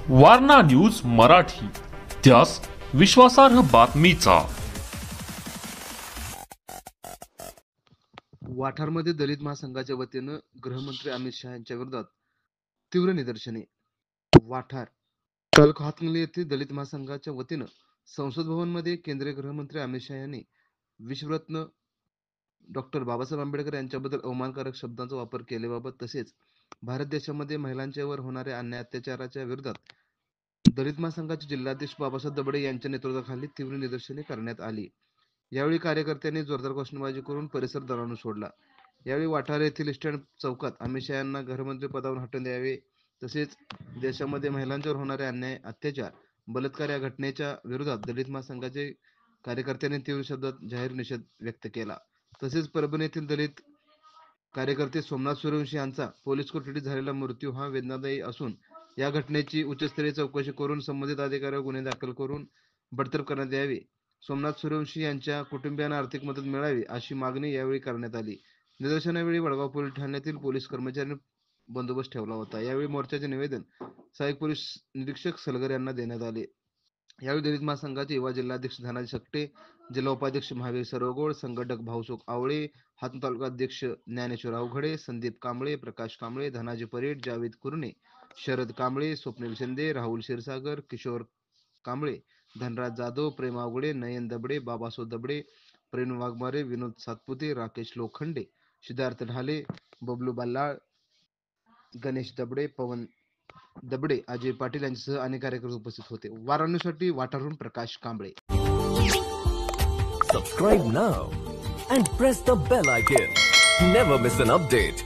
Warna news Marathi, त्यास विश्वासार्ह बातमीचा। वाठारमध्ये दलित महासंघाच्या वतीनं गृहमंत्री अमित शहा यांच्या विरोधात तीव्र निदर्शने। वाठार तालुका हातकणंगले येथे दलित महासंघाच्या वतीनं संसद भवनमध्ये केंद्रीय गृहमंत्री अमित शहा यांनी विश्वरत्न डॉक्टर बाबासाहेब आंबेडकर यांच्याबद्दल अवमानकारक शब्दांचा वापर केल्याबाबत तसेच भारत देशामध्ये महिलांच्यावर होणाऱ्या अन्याय अत्याचाराच्या विरोधात दलित महासंघाचे जिल्हाध्यक्ष बाबासाहेब दबडे यांच्या नेतृत्वाखाली तीव्र निदर्शने करण्यात आली। यावेळी कार्यकर्त्यांनी जोरदार घोषणाबाजी करून परिसर दणाणून सोडला। यावेळी वाठार येथील स्टँड चौकात अमित शहा यांना गृहमंत्री पदावरून हटवून द्यावे तसेच देशामध्ये महिलांच्यावर होणारे अन्याय अत्याचार बलात्कार या घटनेच्या विरोधात दलित महासंघाचे कार्यकर्त्यांनी तीव्र शब्दात जाहीर निषेध व्यक्त केला। तसेच परभणी येथील दलित कार्यकर्ते सोमनाथ सूर्यवंशी यांचा पोलीस कोठडीत झालेला मृत्यू हा वेदनादायी असून या घटनेची उच्चस्तरीय चौकशी करून संबंधित अधिकाऱ्यावर गुन्हे दाखल करून बडतर्फ करण्यात यावे। सोमनाथ सूर्यवंशी यांच्या कुटुंबियांना आर्थिक मदत मिळावी अशी मागणी यावेळी करण्यात आली। निदर्शनावेळी वडगाव पोलीस ठाण्यातील पोलीस कर्मचाऱ्यांनी बंदोबस्त ठेवला होता। यावेळी मोर्चाचे निवेदन सहाय्यक पोलीस निरीक्षक सलगर यांना देण्यात आले। यावेळी दलित महासंघाचे युवा जिल्हाध्यक्ष धनाजी सकटे, जिल्हा उपाध्यक्ष महावीर सरवगोळ, संघटक भाऊसोक आवळे, हातन तालुकाध्यक्ष ज्ञानेश्वर अवघडे, संदीप कांबळे, प्रकाश कांबळे, धनाजी परेड, जावेद कुरणे, शरद कांबळे, स्वप्नील शिंदे, राहुल क्षीरसागर, किशोर कांबळे, धनराज जाधव, प्रेम अवघडे, नयन दबडे, बाबासो दबडे, प्रेम वाघमारे, विनोद सातपुते, राकेश लोखंडे, सिद्धार्थ ढाले, बबलू बल्लाळ, गणेश दबडे, पवन दबडे, अजय पाटील यांच्यासह अनेक कार्यकर्ते उपस्थित होते। वाराणसीसाठी वाठारहून प्रकाश Kamble. Subscribe now and press the bell icon. Never miss an update.